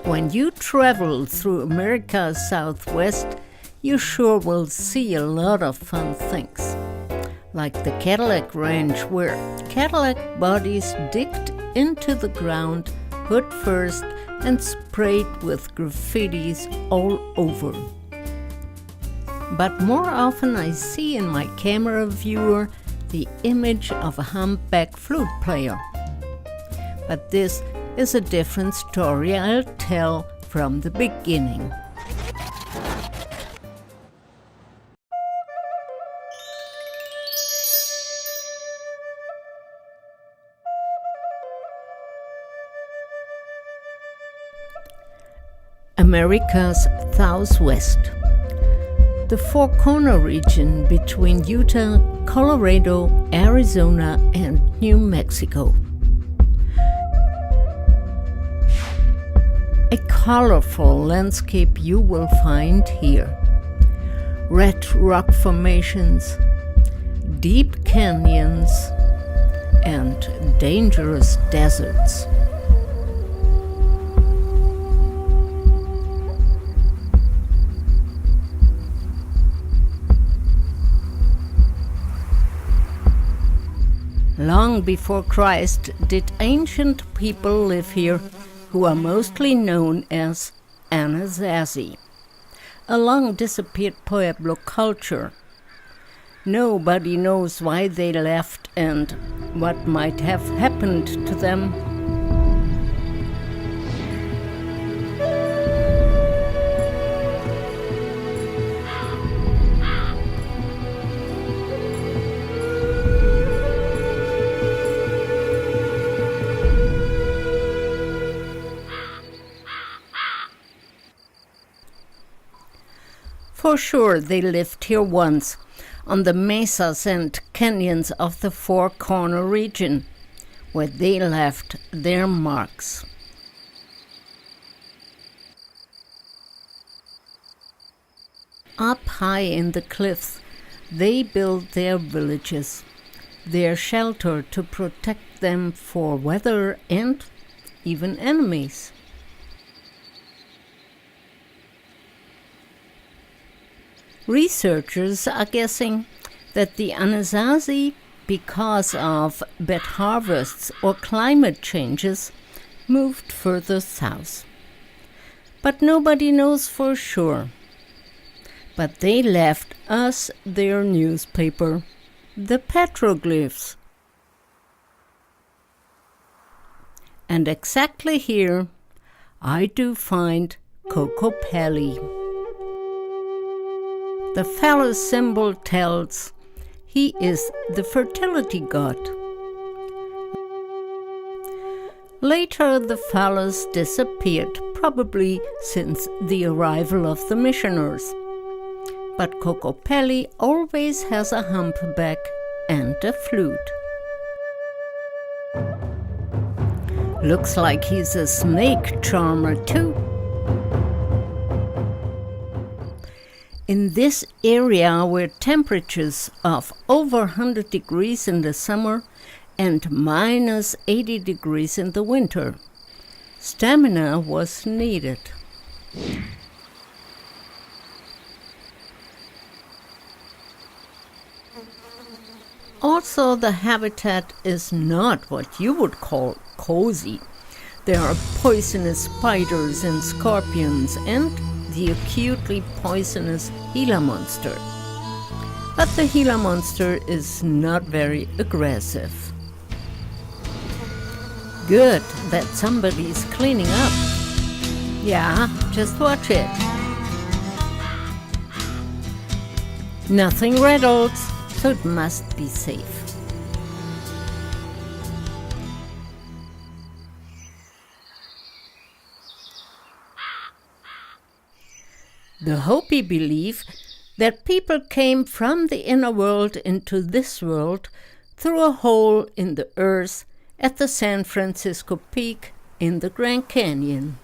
When you travel through America's Southwest, you sure will see a lot of fun things. Like the Cadillac Ranch, where Cadillac bodies digged into the ground, hood first, and sprayed with graffitis all over. But more often I see in my camera viewer the image of a humpback flute player. But this is a different story I'll tell from the beginning. America's Southwest. The Four Corner region between Utah, Colorado, Arizona, and New Mexico. A colorful landscape you will find here. Red rock formations, deep canyons, and dangerous deserts. Long before Christ did ancient people live here, who are mostly known as Anasazi, a long-disappeared Pueblo culture. Nobody knows why they left and what might have happened to them. For sure, they lived here once, on the mesas and canyons of the Four Corner region, where they left their marks. Up high in the cliffs, they built their villages, their shelter to protect them for weather and even enemies. Researchers are guessing that the Anasazi, because of bad harvests or climate changes, moved further south. But nobody knows for sure. But they left us their newspaper, the petroglyphs. And exactly here, I do find Kokopelli. The phallus symbol tells he is the fertility god. Later, the phallus disappeared, probably since the arrival of the missioners. But Kokopelli always has a humpback and a flute. Looks like he's a snake charmer too. In this area were temperatures of over 100 degrees in the summer and minus 80 degrees in the winter. Stamina was needed. Also, the habitat is not what you would call cozy. There are poisonous spiders and scorpions and the acutely poisonous Gila monster. But the Gila monster is not very aggressive. Good that somebody's cleaning up. Yeah, just watch it. Nothing rattles, so it must be safe. The Hopi believe that people came from the inner world into this world through a hole in the earth at the San Francisco Peak in the Grand Canyon.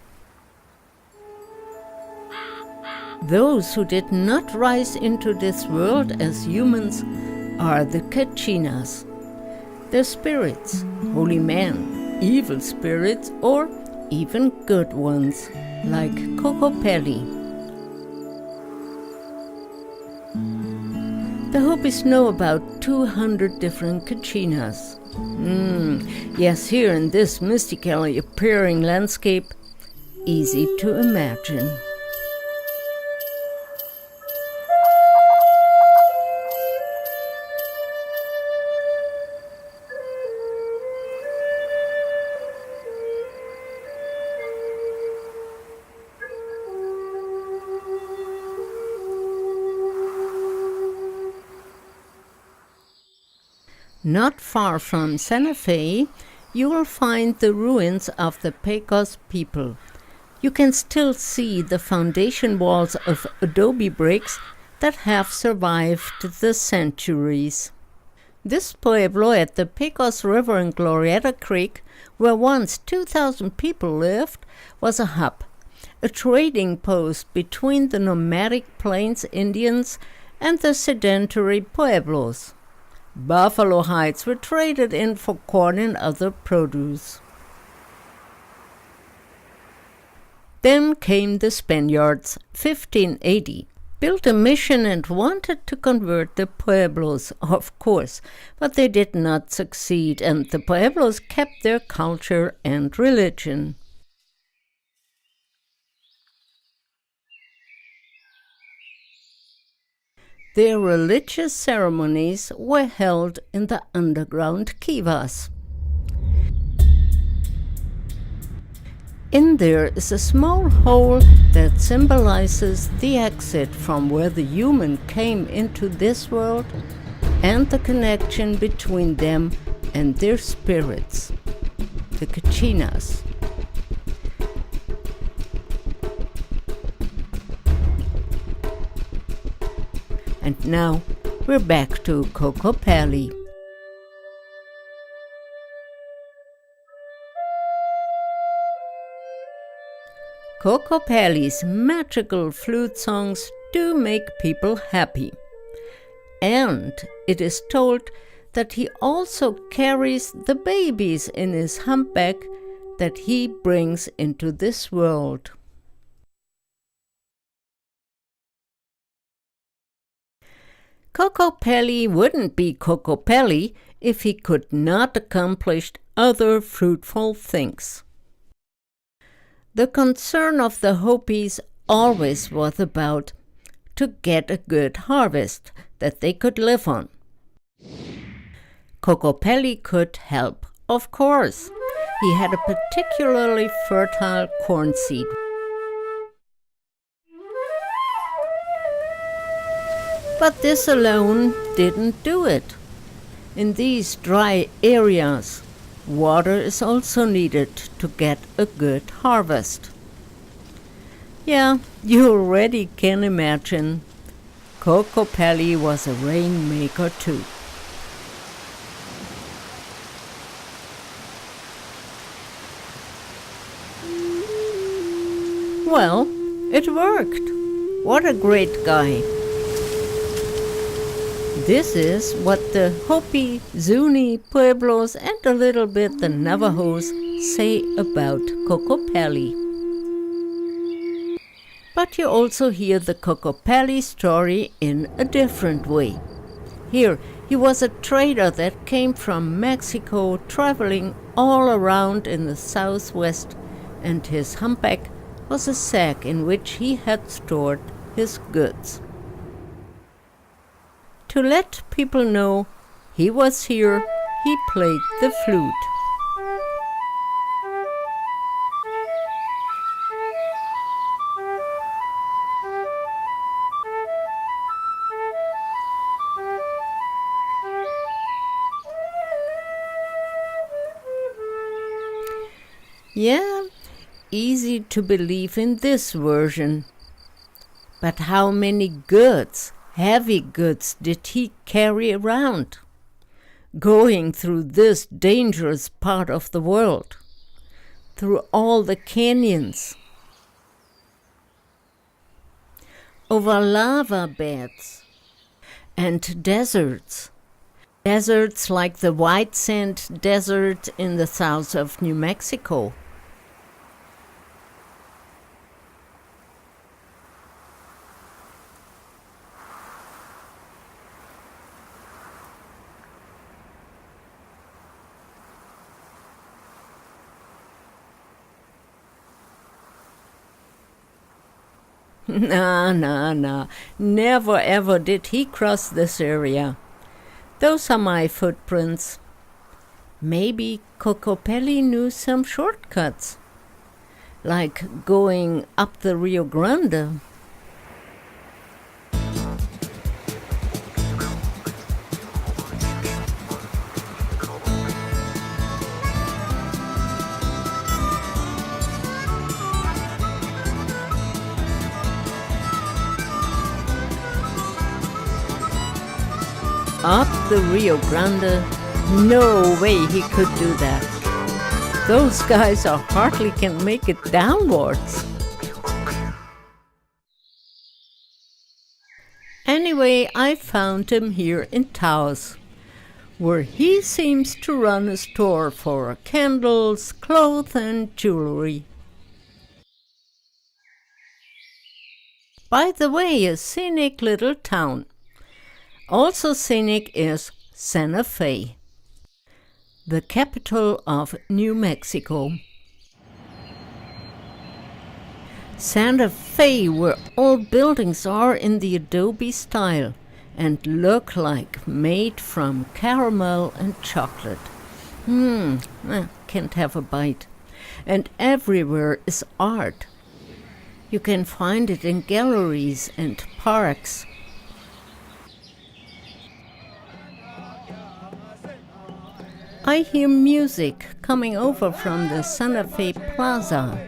Those who did not rise into this world as humans are the Kachinas. They're spirits, holy men, evil spirits, or even good ones. like Kokopelli. The Hopis know about 200 different kachinas. Yes, here in this mystically appearing landscape, easy to imagine. Not far from Santa Fe, you will find the ruins of the Pecos people. You can still see the foundation walls of adobe bricks that have survived the centuries. This pueblo at the Pecos River and Glorieta Creek, where once 2,000 people lived, was a hub, a trading post between the nomadic Plains Indians and the sedentary pueblos. Buffalo hides were traded in for corn and other produce. Then came the Spaniards, 1580, built a mission and wanted to convert the pueblos, of course, but they did not succeed, and the pueblos kept their culture and religion. Their religious ceremonies were held in the underground kivas. In there is a small hole that symbolizes the exit from where the human came into this world and the connection between them and their spirits, the kachinas. And now we're back to Kokopelli. Kokopelli's magical flute songs do make people happy. And it is told that he also carries the babies in his humpback that he brings into this world. Kokopelli wouldn't be Kokopelli if he could not accomplish other fruitful things. The concern of the Hopis always was about to get a good harvest that they could live on. Kokopelli could help, of course. He had a particularly fertile corn seed. But this alone didn't do it. In these dry areas, water is also needed to get a good harvest. Yeah, you already can imagine. Kokopelli was a rainmaker too. Well, it worked. What a great guy. This is what the Hopi, Zuni, Pueblos, and a little bit the Navajos say about Kokopelli. But you also hear the Kokopelli story in a different way. Here, he was a trader that came from Mexico, traveling all around in the southwest, and his humpback was a sack in which he had stored his goods. To let people know he was here, he played the flute. Yeah, easy to believe in this version. But how many goods, heavy goods, did he carry around, going through this dangerous part of the world, through all the canyons, over lava beds and deserts like the White Sand Desert in the south of New Mexico. Nah. Never ever did he cross this area. Those are my footprints. Maybe Kokopelli knew some shortcuts, like going up the Rio Grande. Up the Rio Grande? No way he could do that. Those guys hardly can make it downwards. Anyway, I found him here in Taos, where he seems to run a store for candles, clothes, and jewelry. By the way, a scenic little town. Also scenic is Santa Fe, the capital of New Mexico. Santa Fe, where all buildings are in the adobe style and look like made from caramel and chocolate. Can't have a bite. And everywhere is art. You can find it in galleries and parks. I hear music coming over from the Santa Fe Plaza.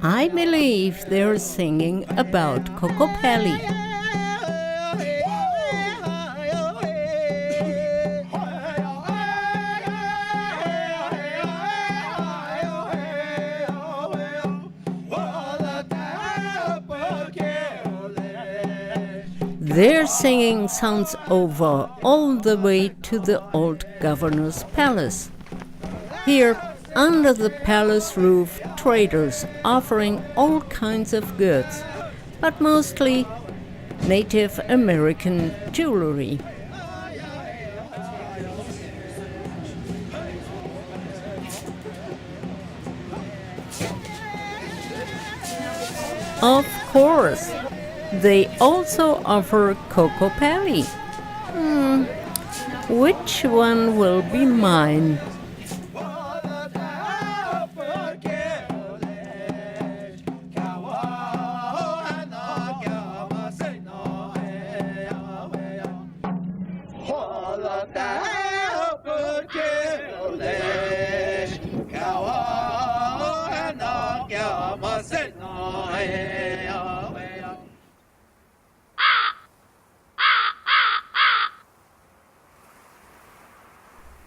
I believe they're singing about Kokopelli. Their singing sounds over all the way to the old governor's palace. Here, under the palace roof, traders offering all kinds of goods, but mostly Native American jewelry. Of course, they also offer Kokopelli. Which one will be mine?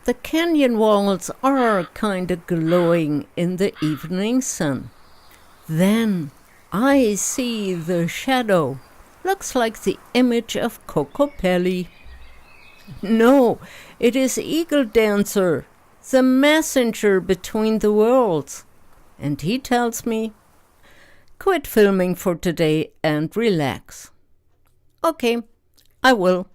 The canyon walls are kinda glowing in the evening sun. Then I see the shadow. Looks like the image of Kokopelli. No, it is Eagle Dancer, the messenger between the worlds. And he tells me, quit filming for today and relax. Okay, I will.